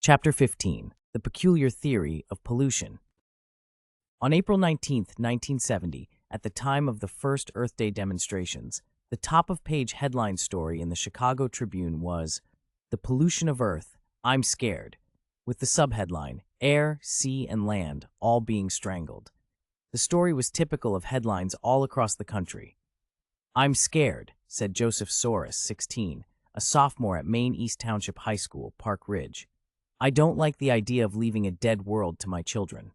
Chapter 15: The Peculiar Theory of Pollution. On April 19, 1970, at the time of the first Earth Day demonstrations, the top-of-page headline story in the Chicago Tribune was, "The Pollution of Earth, I'm Scared," with the subheadline, "Air, Sea, and Land All Being Strangled." The story was typical of headlines all across the country. "I'm scared," said Joseph Soros, 16, a sophomore at Maine East Township High School, Park Ridge. "I don't like the idea of leaving a dead world to my children."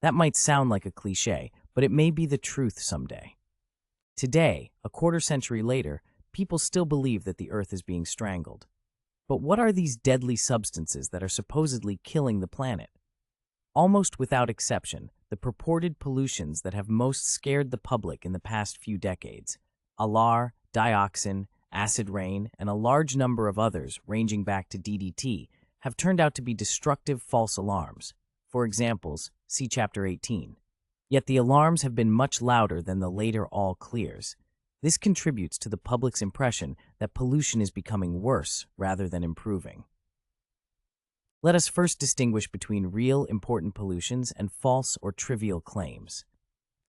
That might sound like a cliché, but it may be the truth someday. Today, a quarter-century later, people still believe that the Earth is being strangled. But what are these deadly substances that are supposedly killing the planet? Almost without exception, the purported pollutions that have most scared the public in the past few decades, alar, dioxin, acid rain, and a large number of others ranging back to DDT, have turned out to be destructive false alarms. For examples, see Chapter 18. Yet the alarms have been much louder than the later all clears. This contributes to the public's impression that pollution is becoming worse rather than improving. Let us first distinguish between real important pollutions and false or trivial claims.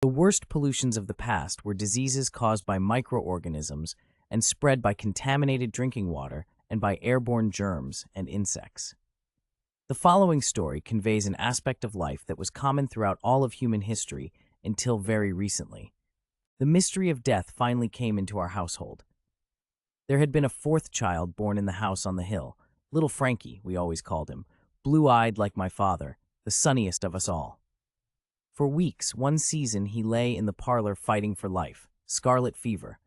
The worst pollutions of the past were diseases caused by microorganisms and spread by contaminated drinking water and by airborne germs and insects. The following story conveys an aspect of life that was common throughout all of human history until very recently. The mystery of death finally came into our household. There had been a fourth child born in the house on the hill. Little Frankie, we always called him, blue-eyed like my father, the sunniest of us all. For weeks, one season, he lay in the parlor fighting for life, scarlet fever,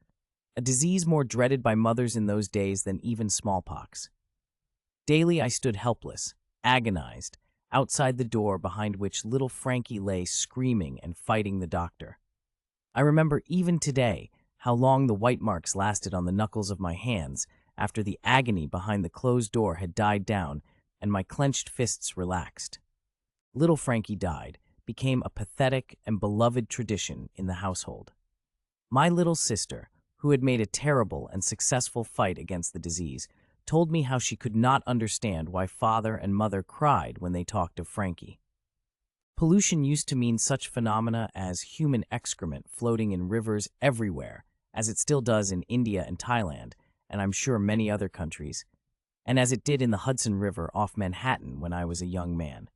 a disease more dreaded by mothers in those days than even smallpox. Daily I stood helpless, agonized, outside the door behind which little Frankie lay screaming and fighting the doctor. I remember even today how long the white marks lasted on the knuckles of my hands after the agony behind the closed door had died down and my clenched fists relaxed. Little Frankie died, became a pathetic and beloved tradition in the household. My little sister, who had made a terrible and successful fight against the disease, told me how she could not understand why father and mother cried when they talked of Frankie. Pollution used to mean such phenomena as human excrement floating in rivers everywhere, as it still does in India and Thailand, and I'm sure many other countries, and as it did in the Hudson River off Manhattan when I was a young man.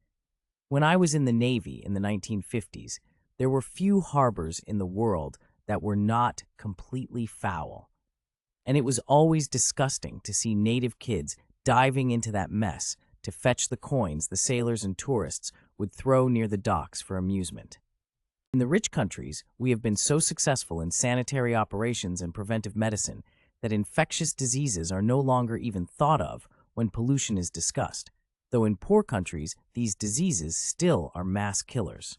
When I was in the Navy in the 1950s, there were few harbors in the world that were not completely foul. And it was always disgusting to see native kids diving into that mess to fetch the coins the sailors and tourists would throw near the docks for amusement. In the rich countries, we have been so successful in sanitary operations and preventive medicine that infectious diseases are no longer even thought of when pollution is discussed, though in poor countries, these diseases still are mass killers.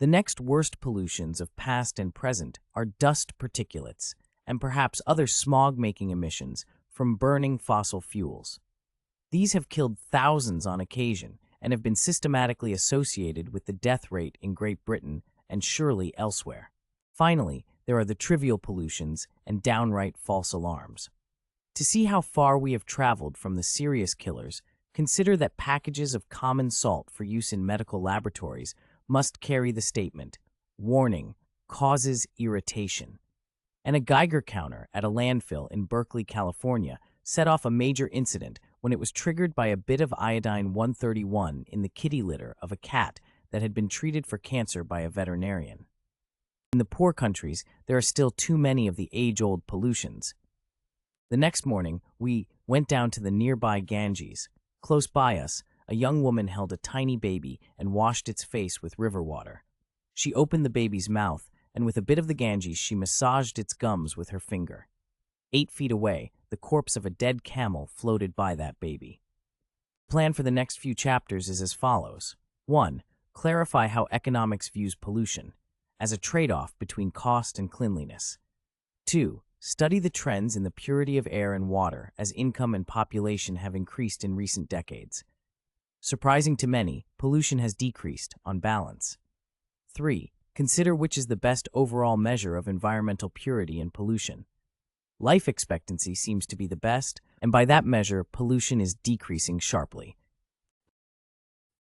The next worst pollutions of past and present are dust particulates and perhaps other smog-making emissions from burning fossil fuels. These have killed thousands on occasion and have been systematically associated with the death rate in Great Britain and surely elsewhere. Finally, there are the trivial pollutions and downright false alarms. To see how far we have traveled from the serious killers, consider that packages of common salt for use in medical laboratories must carry the statement, "Warning, causes irritation." And a Geiger counter at a landfill in Berkeley, California, set off a major incident when it was triggered by a bit of iodine-131 in the kitty litter of a cat that had been treated for cancer by a veterinarian. In the poor countries, there are still too many of the age-old pollutions. The next morning, we went down to the nearby Ganges. Close by us, a young woman held a tiny baby and washed its face with river water. She opened the baby's mouth, and with a bit of the Ganges, she massaged its gums with her finger. 8 feet away, the corpse of a dead camel floated by that baby. The plan for the next few chapters is as follows. 1. Clarify how economics views pollution, as a trade-off between cost and cleanliness. 2. Study the trends in the purity of air and water as income and population have increased in recent decades. Surprising to many, pollution has decreased, on balance. 3. Consider which is the best overall measure of environmental purity and pollution. Life expectancy seems to be the best, and by that measure, pollution is decreasing sharply.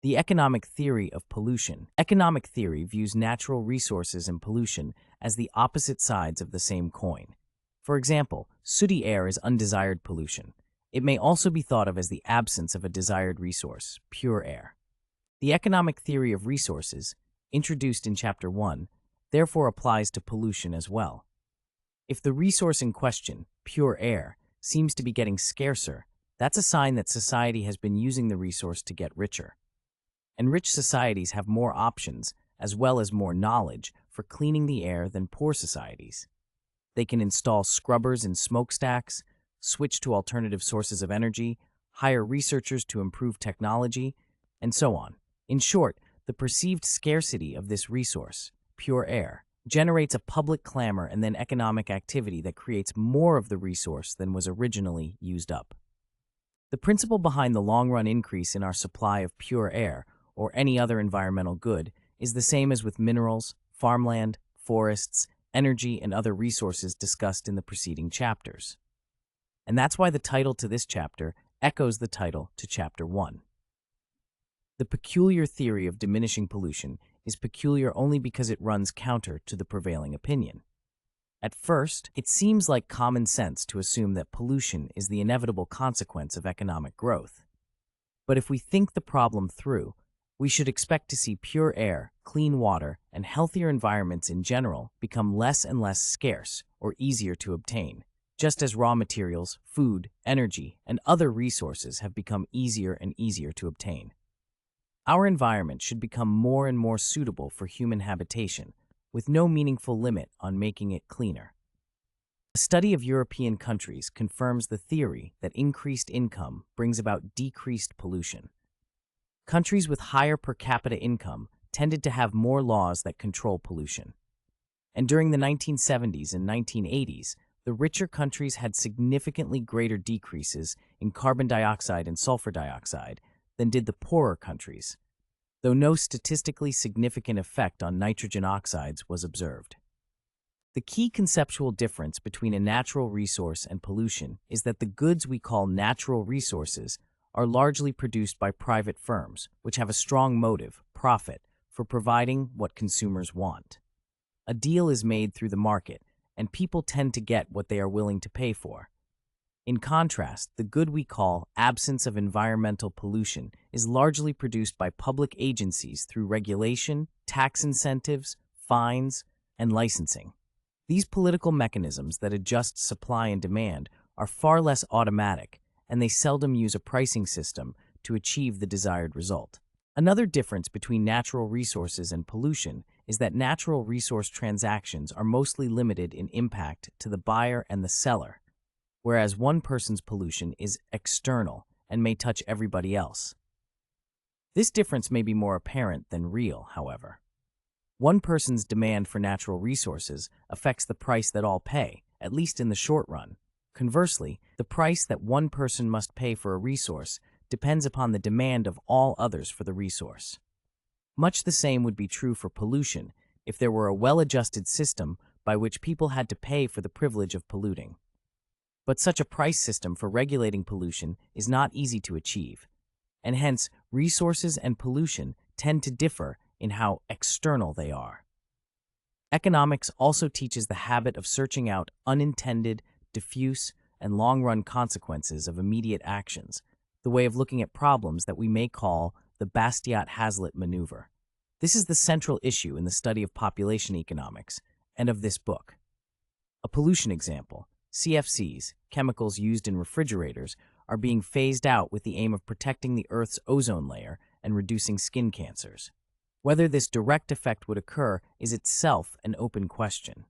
The economic theory of pollution. Economic theory views natural resources and pollution as the opposite sides of the same coin. For example, sooty air is undesired pollution. It may also be thought of as the absence of a desired resource, pure air. The economic theory of resources, introduced in Chapter 1, therefore applies to pollution as well. If the resource in question, pure air, seems to be getting scarcer, that's a sign that society has been using the resource to get richer. And rich societies have more options, as well as more knowledge, for cleaning the air than poor societies. They can install scrubbers in smokestacks, switch to alternative sources of energy, hire researchers to improve technology, and so on. In short, the perceived scarcity of this resource, pure air, generates a public clamor and then economic activity that creates more of the resource than was originally used up. The principle behind the long-run increase in our supply of pure air, or any other environmental good, is the same as with minerals, farmland, forests, energy, and other resources discussed in the preceding chapters. And that's why the title to this chapter echoes the title to Chapter 1. The peculiar theory of diminishing pollution is peculiar only because it runs counter to the prevailing opinion. At first, it seems like common sense to assume that pollution is the inevitable consequence of economic growth. But if we think the problem through, we should expect to see pure air, clean water, and healthier environments in general become less and less scarce or easier to obtain, just as raw materials, food, energy, and other resources have become easier and easier to obtain. Our environment should become more and more suitable for human habitation, with no meaningful limit on making it cleaner. A study of European countries confirms the theory that increased income brings about decreased pollution. Countries with higher per capita income tended to have more laws that control pollution. And during the 1970s and 1980s, the richer countries had significantly greater decreases in carbon dioxide and sulfur dioxide than did the poorer countries, though no statistically significant effect on nitrogen oxides was observed. The key conceptual difference between a natural resource and pollution is that the goods we call natural resources are largely produced by private firms, which have a strong motive, profit, for providing what consumers want. A deal is made through the market, and people tend to get what they are willing to pay for. In contrast, the good we call absence of environmental pollution is largely produced by public agencies through regulation, tax incentives, fines, and licensing. These political mechanisms that adjust supply and demand are far less automatic, and they seldom use a pricing system to achieve the desired result. Another difference between natural resources and pollution is that natural resource transactions are mostly limited in impact to the buyer and the seller, whereas one person's pollution is external and may touch everybody else. This difference may be more apparent than real, however. One person's demand for natural resources affects the price that all pay, at least in the short run. Conversely, the price that one person must pay for a resource depends upon the demand of all others for the resource. Much the same would be true for pollution if there were a well-adjusted system by which people had to pay for the privilege of polluting. But such a price system for regulating pollution is not easy to achieve, and hence resources and pollution tend to differ in how external they are. Economics also teaches the habit of searching out unintended, diffuse, and long-run consequences of immediate actions, the way of looking at problems that we may call the Bastiat-Hazlitt maneuver. This is the central issue in the study of population economics and of this book. A pollution example: CFCs, chemicals used in refrigerators, are being phased out with the aim of protecting the Earth's ozone layer and reducing skin cancers. Whether this direct effect would occur is itself an open question.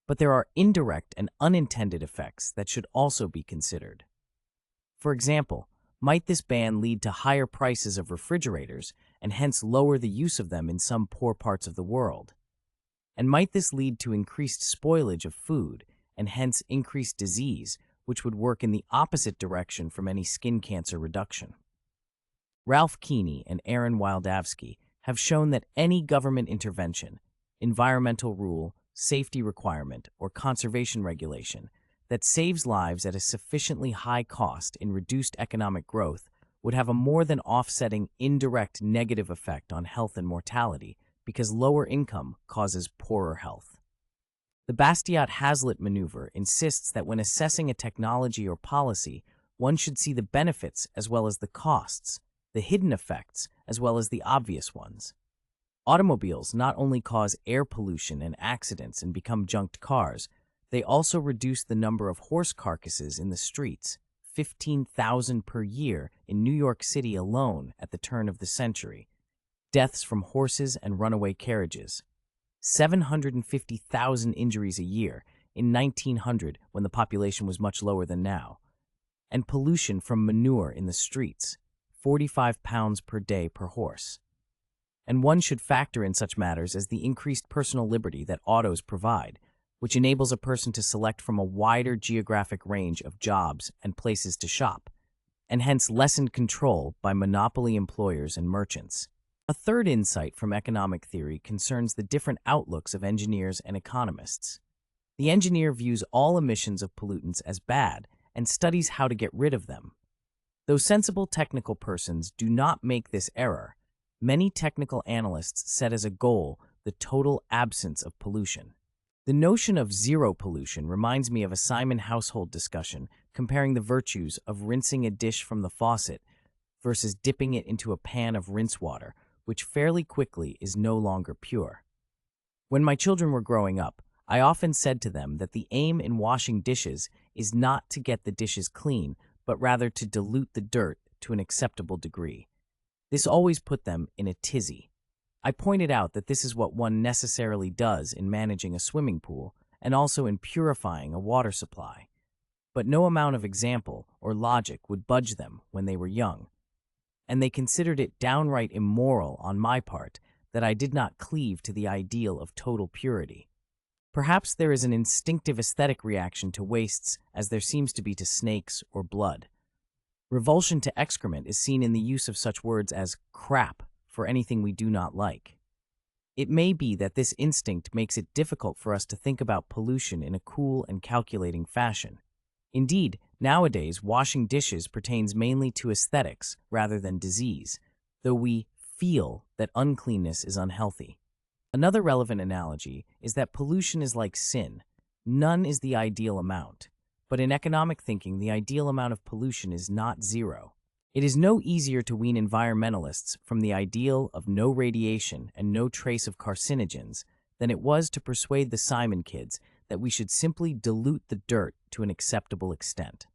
But there are indirect and unintended effects that should also be considered. For example, might this ban lead to higher prices of refrigerators and hence lower the use of them in some poor parts of the world? And might this lead to increased spoilage of food and hence increased disease, which would work in the opposite direction from any skin cancer reduction? Ralph Keeney and Aaron Wildavsky have shown that any government intervention, environmental rule, safety requirement, or conservation regulation that saves lives at a sufficiently high cost in reduced economic growth would have a more than offsetting indirect negative effect on health and mortality because lower income causes poorer health. The Bastiat-Hazlitt maneuver insists that when assessing a technology or policy, one should see the benefits as well as the costs, the hidden effects as well as the obvious ones. Automobiles not only cause air pollution and accidents and become junked cars, they also reduce the number of horse carcasses in the streets, 15,000 per year in New York City alone at the turn of the century, deaths from horses and runaway carriages, 750,000 injuries a year in 1900 when the population was much lower than now, and pollution from manure in the streets, 45 pounds per day per horse. And one should factor in such matters as the increased personal liberty that autos provide, which enables a person to select from a wider geographic range of jobs and places to shop, and hence lessened control by monopoly employers and merchants. A third insight from economic theory concerns the different outlooks of engineers and economists. The engineer views all emissions of pollutants as bad and studies how to get rid of them. Though sensible technical persons do not make this error, many technical analysts set as a goal the total absence of pollution. The notion of zero pollution reminds me of a Simon household discussion comparing the virtues of rinsing a dish from the faucet versus dipping it into a pan of rinse water, which fairly quickly is no longer pure. When my children were growing up, I often said to them that the aim in washing dishes is not to get the dishes clean, but rather to dilute the dirt to an acceptable degree. This always put them in a tizzy. I pointed out that this is what one necessarily does in managing a swimming pool and also in purifying a water supply. But no amount of example or logic would budge them when they were young, and they considered it downright immoral on my part that I did not cleave to the ideal of total purity. Perhaps there is an instinctive aesthetic reaction to wastes as there seems to be to snakes or blood. Revulsion to excrement is seen in the use of such words as crap for anything we do not like. It may be that this instinct makes it difficult for us to think about pollution in a cool and calculating fashion. Indeed, nowadays, washing dishes pertains mainly to aesthetics rather than disease, though we feel that uncleanness is unhealthy. Another relevant analogy is that pollution is like sin. None is the ideal amount, but in economic thinking, the ideal amount of pollution is not zero. It is no easier to wean environmentalists from the ideal of no radiation and no trace of carcinogens than it was to persuade the Simon kids that we should simply dilute the dirt to an acceptable extent.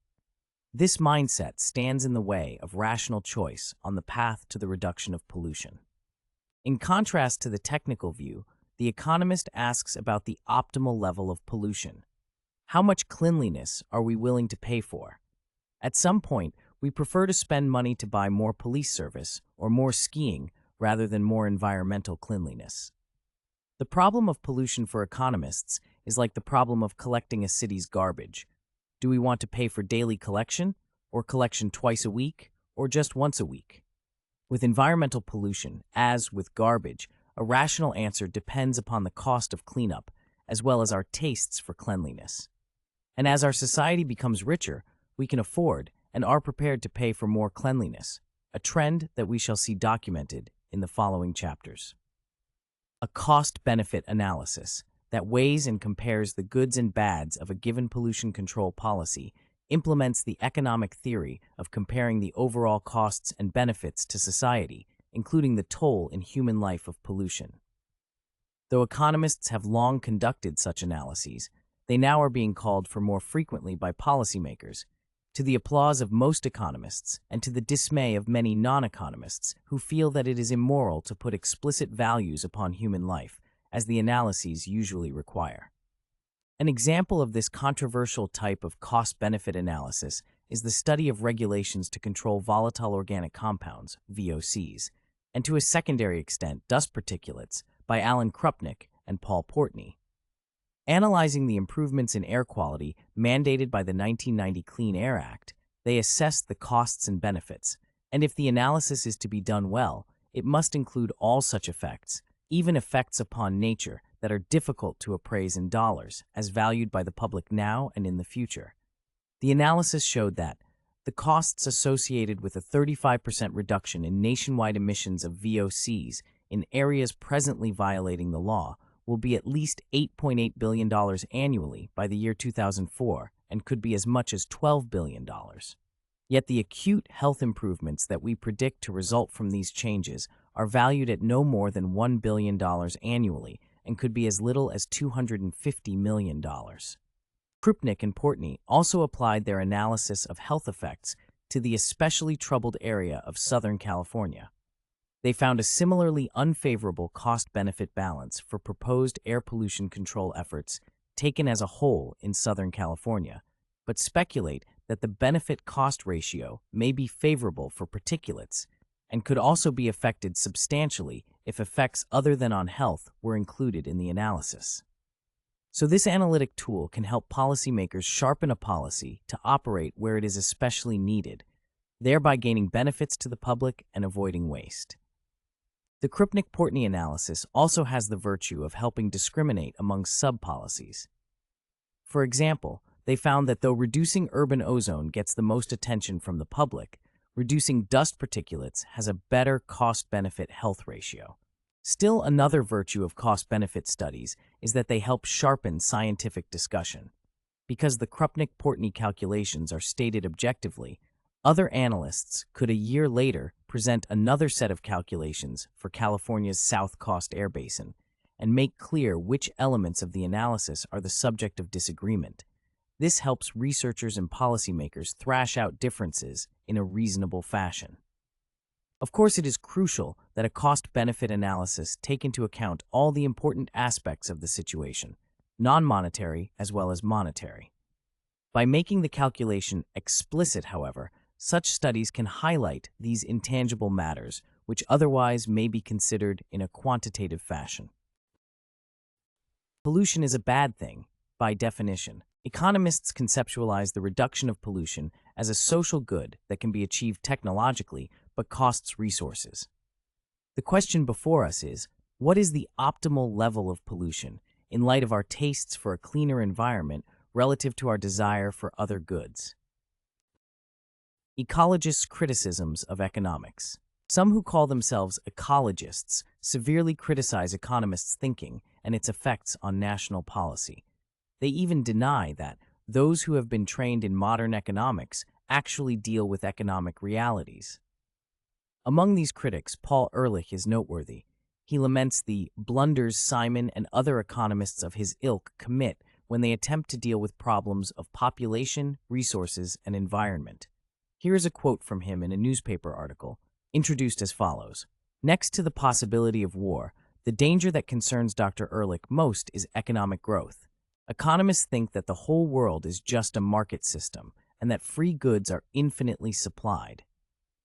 This mindset stands in the way of rational choice on the path to the reduction of pollution. In contrast to the technical view, the economist asks about the optimal level of pollution. How much cleanliness are we willing to pay for? At some point, we prefer to spend money to buy more police service or more skiing rather than more environmental cleanliness. The problem of pollution for economists is like the problem of collecting a city's garbage. Do we want to pay for daily collection, or collection twice a week, or just once a week? With environmental pollution, as with garbage, a rational answer depends upon the cost of cleanup, as well as our tastes for cleanliness. And as our society becomes richer, we can afford and are prepared to pay for more cleanliness, a trend that we shall see documented in the following chapters. A cost-benefit analysis that weighs and compares the goods and bads of a given pollution control policy implements the economic theory of comparing the overall costs and benefits to society, including the toll in human life of pollution. Though economists have long conducted such analyses, they now are being called for more frequently by policymakers, to the applause of most economists and to the dismay of many non-economists who feel that it is immoral to put explicit values upon human life, as the analyses usually require. An example of this controversial type of cost-benefit analysis is the study of regulations to control volatile organic compounds, VOCs, and to a secondary extent, dust particulates, by Alan Krupnick and Paul Portney. Analyzing the improvements in air quality mandated by the 1990 Clean Air Act, they assessed the costs and benefits, and if the analysis is to be done well, it must include all such effects, even effects upon nature that are difficult to appraise in dollars, as valued by the public now and in the future. The analysis showed that the costs associated with a 35% reduction in nationwide emissions of VOCs in areas presently violating the law will be at least $8.8 billion annually by the year 2004 and could be as much as $12 billion. Yet the acute health improvements that we predict to result from these changes are valued at no more than $1 billion annually and could be as little as $250 million. Krupnik and Portney also applied their analysis of health effects to the especially troubled area of Southern California. They found a similarly unfavorable cost-benefit balance for proposed air pollution control efforts taken as a whole in Southern California, but speculate that the benefit-cost ratio may be favorable for particulates and could also be affected substantially if effects other than on health were included in the analysis. So this analytic tool can help policymakers sharpen a policy to operate where it is especially needed, thereby gaining benefits to the public and avoiding waste. The Krupnik-Portney analysis also has the virtue of helping discriminate among sub-policies. For example, they found that though reducing urban ozone gets the most attention from the public, reducing dust particulates has a better cost-benefit health ratio. Still, another virtue of cost-benefit studies is that they help sharpen scientific discussion. Because the Krupnik-Portney calculations are stated objectively, other analysts could a year later present another set of calculations for California's South Coast Air Basin and make clear which elements of the analysis are the subject of disagreement. This helps researchers and policymakers thrash out differences in a reasonable fashion. Of course, it is crucial that a cost-benefit analysis take into account all the important aspects of the situation, non-monetary as well as monetary. By making the calculation explicit, however, such studies can highlight these intangible matters, which otherwise may be considered in a quantitative fashion. Pollution is a bad thing, by definition. Economists conceptualize the reduction of pollution as a social good that can be achieved technologically but costs resources. The question before us is, what is the optimal level of pollution in light of our tastes for a cleaner environment relative to our desire for other goods? Ecologists' criticisms of economics. Some who call themselves ecologists severely criticize economists' thinking and its effects on national policy. They even deny that those who have been trained in modern economics actually deal with economic realities. Among these critics, Paul Ehrlich is noteworthy. He laments the blunders Simon and other economists of his ilk commit when they attempt to deal with problems of population, resources, and environment. Here is a quote from him in a newspaper article, introduced as follows. Next to the possibility of war, the danger that concerns Dr. Ehrlich most is economic growth. Economists think that the whole world is just a market system and that free goods are infinitely supplied.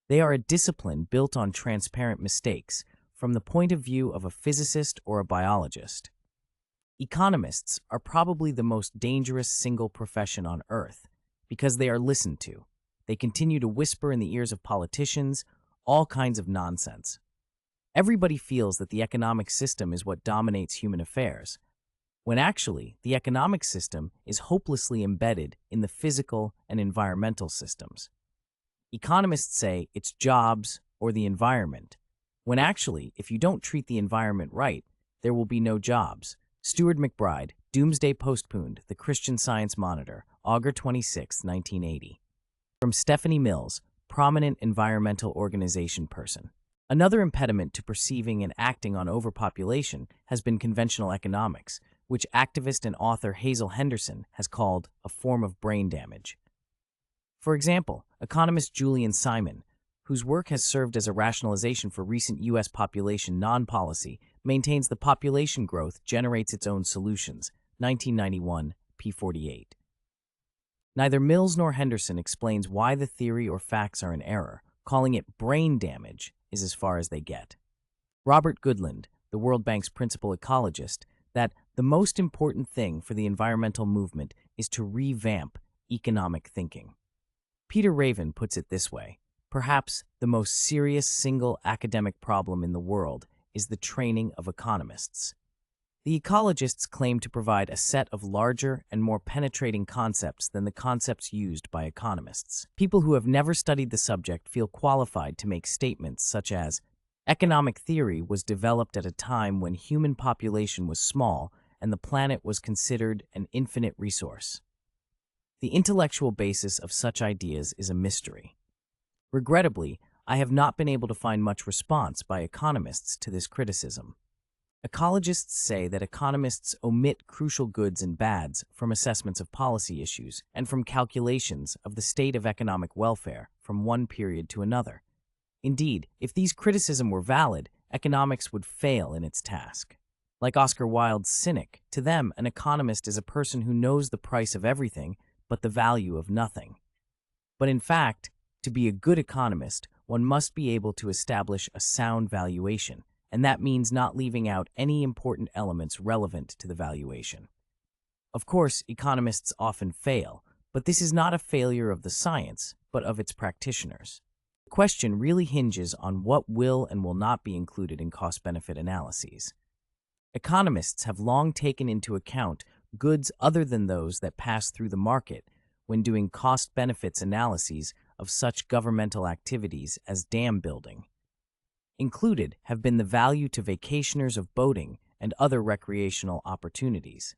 They are a discipline built on transparent mistakes from the point of view of a physicist or a biologist. Economists are probably the most dangerous single profession on earth because they are listened to. They continue to whisper in the ears of politicians all kinds of nonsense. Everybody feels that the economic system is what dominates human affairs, when actually the economic system is hopelessly embedded in the physical and environmental systems. Economists say it's jobs or the environment, when actually, if you don't treat the environment right, there will be no jobs. Stuart McBride, Doomsday Postponed, The Christian Science Monitor, August 26, 1980. From Stephanie Mills, prominent environmental organization person. Another impediment to perceiving and acting on overpopulation has been conventional economics, which activist and author Hazel Henderson has called a form of brain damage. For example, economist Julian Simon, whose work has served as a rationalization for recent U.S. population non-policy, maintains the population growth generates its own solutions, 1991, p. 48. Neither Mills nor Henderson explains why the theory or facts are in error. Calling it brain damage is as far as they get. Robert Goodland, the World Bank's principal ecologist, that the most important thing for the environmental movement is to revamp economic thinking. Peter Raven puts it this way, perhaps the most serious single academic problem in the world is the training of economists. The ecologists claim to provide a set of larger and more penetrating concepts than the concepts used by economists. People who have never studied the subject feel qualified to make statements such as, economic theory was developed at a time when human population was small and the planet was considered an infinite resource. The intellectual basis of such ideas is a mystery. Regrettably, I have not been able to find much response by economists to this criticism. Ecologists say that economists omit crucial goods and bads from assessments of policy issues and from calculations of the state of economic welfare from one period to another. Indeed, if these criticisms were valid, economics would fail in its task. Like Oscar Wilde's cynic, to them, an economist is a person who knows the price of everything but the value of nothing. But in fact, to be a good economist, one must be able to establish a sound valuation, and that means not leaving out any important elements relevant to the valuation. Of course, economists often fail, but this is not a failure of the science, but of its practitioners. The question really hinges on what will and will not be included in cost-benefit analyses. Economists have long taken into account goods other than those that pass through the market when doing cost-benefits analyses of such governmental activities as dam building. Included have been the value to vacationers of boating and other recreational opportunities.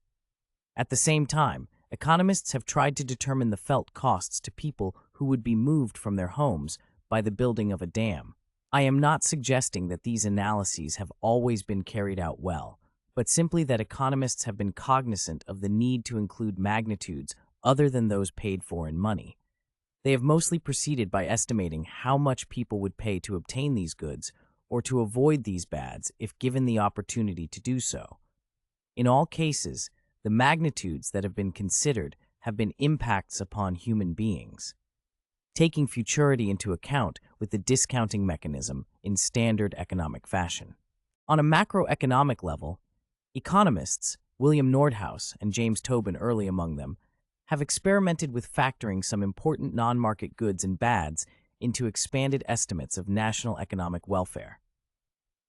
At the same time, economists have tried to determine the felt costs to people who would be moved from their homes by the building of a dam. I am not suggesting that these analyses have always been carried out well, but simply that economists have been cognizant of the need to include magnitudes other than those paid for in money. They have mostly proceeded by estimating how much people would pay to obtain these goods or to avoid these bads if given the opportunity to do so. In all cases, the magnitudes that have been considered have been impacts upon human beings, taking futurity into account with the discounting mechanism in standard economic fashion. On a macroeconomic level, economists, William Nordhaus and James Tobin early among them, have experimented with factoring some important non-market goods and bads into expanded estimates of national economic welfare.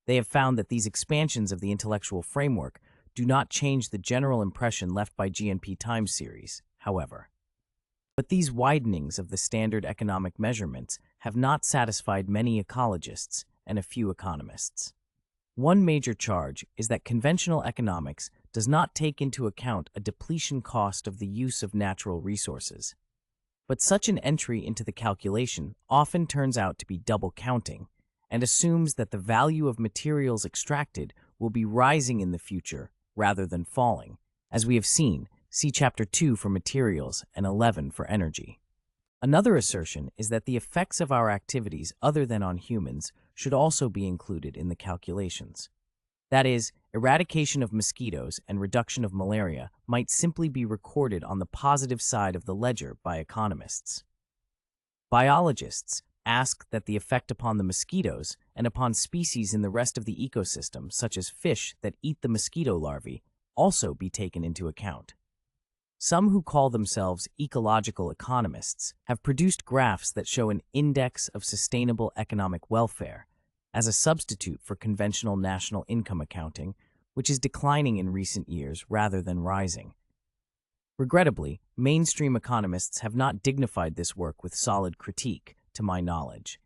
They have found that these expansions of the intellectual framework do not change the general impression left by GNP time series, however. But these widenings of the standard economic measurements have not satisfied many ecologists and a few economists. One major charge is that conventional economics does not take into account a depletion cost of the use of natural resources. But such an entry into the calculation often turns out to be double counting and assumes that the value of materials extracted will be rising in the future rather than falling. As we have seen, see Chapter 2 for materials and 11 for energy. Another assertion is that the effects of our activities other than on humans should also be included in the calculations. That is, eradication of mosquitoes and reduction of malaria might simply be recorded on the positive side of the ledger by economists. Biologists ask that the effect upon the mosquitoes and upon species in the rest of the ecosystem, such as fish that eat the mosquito larvae, also be taken into account. Some who call themselves ecological economists have produced graphs that show an index of sustainable economic welfare as a substitute for conventional national income accounting, which is declining in recent years rather than rising. Regrettably, mainstream economists have not dignified this work with solid critique, to my knowledge.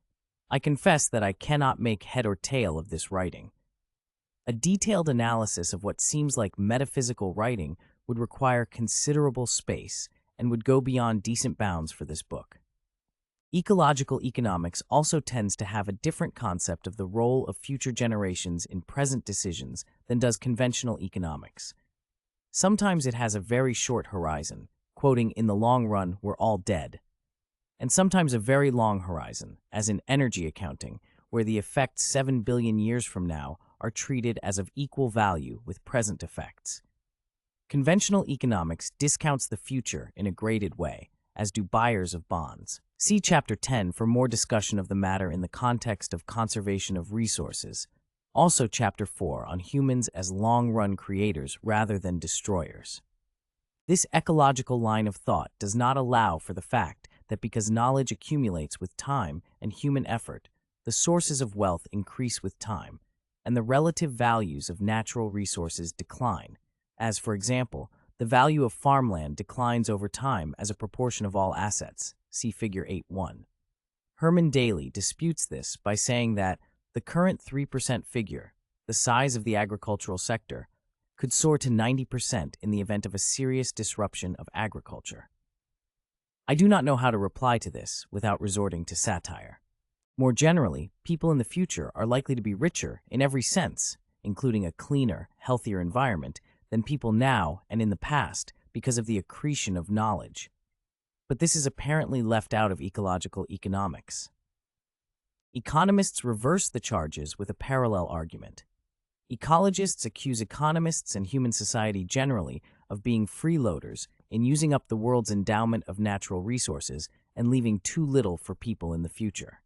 I confess that I cannot make head or tail of this writing. A detailed analysis of what seems like metaphysical writing would require considerable space and would go beyond decent bounds for this book. Ecological economics also tends to have a different concept of the role of future generations in present decisions than does conventional economics. Sometimes it has a very short horizon, quoting, "In the long run, we're all dead," and sometimes a very long horizon, as in energy accounting, where the effects 7 billion years from now are treated as of equal value with present effects. Conventional economics discounts the future in a graded way, as do buyers of bonds. See Chapter 10 for more discussion of the matter in the context of conservation of resources. Also Chapter 4 on humans as long-run creators rather than destroyers. This ecological line of thought does not allow for the fact that because knowledge accumulates with time and human effort, the sources of wealth increase with time, and the relative values of natural resources decline, as, for example, the value of farmland declines over time as a proportion of all assets. See Figure 8.1. Herman Daly disputes this by saying that the current 3% figure, the size of the agricultural sector, could soar to 90% in the event of a serious disruption of agriculture. I do not know how to reply to this without resorting to satire. More generally, people in the future are likely to be richer in every sense, including a cleaner, healthier environment, than people now and in the past because of the accretion of knowledge. But this is apparently left out of ecological economics. Economists reverse the charges with a parallel argument. Ecologists accuse economists and human society generally of being freeloaders in using up the world's endowment of natural resources and leaving too little for people in the future.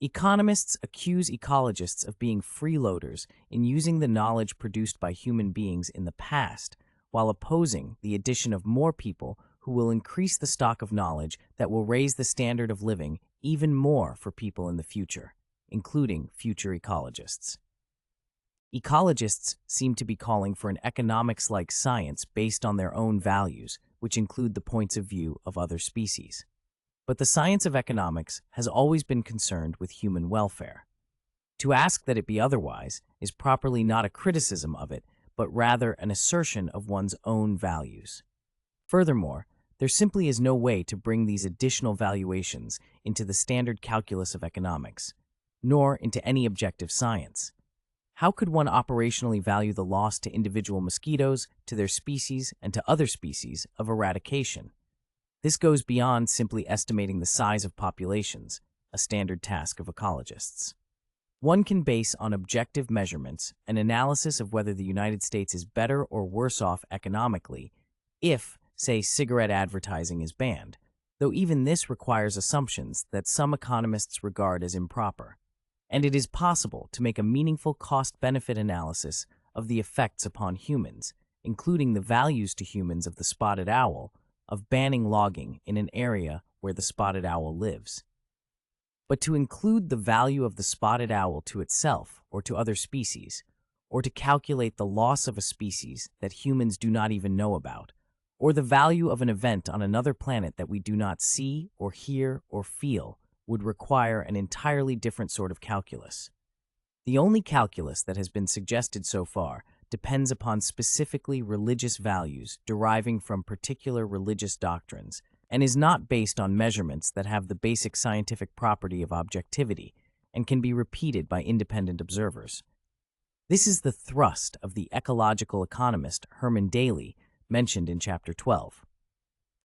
Economists accuse ecologists of being freeloaders in using the knowledge produced by human beings in the past, while opposing the addition of more people who will increase the stock of knowledge that will raise the standard of living even more for people in the future, including future ecologists. Ecologists seem to be calling for an economics-like science based on their own values, which include the points of view of other species. But the science of economics has always been concerned with human welfare. To ask that it be otherwise is properly not a criticism of it, but rather an assertion of one's own values. Furthermore, there simply is no way to bring these additional valuations into the standard calculus of economics, nor into any objective science. How could one operationally value the loss to individual mosquitoes, to their species, and to other species of eradication? This goes beyond simply estimating the size of populations, a standard task of ecologists. One can base on objective measurements an analysis of whether the United States is better or worse off economically if, say, cigarette advertising is banned, though even this requires assumptions that some economists regard as improper. And it is possible to make a meaningful cost-benefit analysis of the effects upon humans, including the values to humans of the spotted owl, of banning logging in an area where the spotted owl lives. But to include the value of the spotted owl to itself or to other species, or to calculate the loss of a species that humans do not even know about, or the value of an event on another planet that we do not see or hear or feel, would require an entirely different sort of calculus. The only calculus that has been suggested so far depends upon specifically religious values deriving from particular religious doctrines and is not based on measurements that have the basic scientific property of objectivity and can be repeated by independent observers. This is the thrust of the ecological economist Herman Daly mentioned in Chapter 12.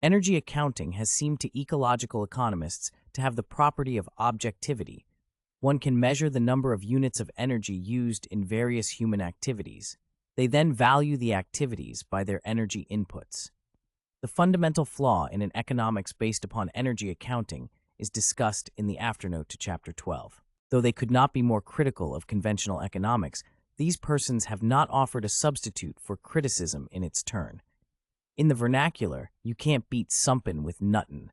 Energy accounting has seemed to ecological economists to have the property of objectivity. One can measure the number of units of energy used in various human activities. They then value the activities by their energy inputs. The fundamental flaw in an economics based upon energy accounting is discussed in the afternote to Chapter 12. Though they could not be more critical of conventional economics, these persons have not offered a substitute for criticism in its turn. In the vernacular, you can't beat sumpin' with nuttin',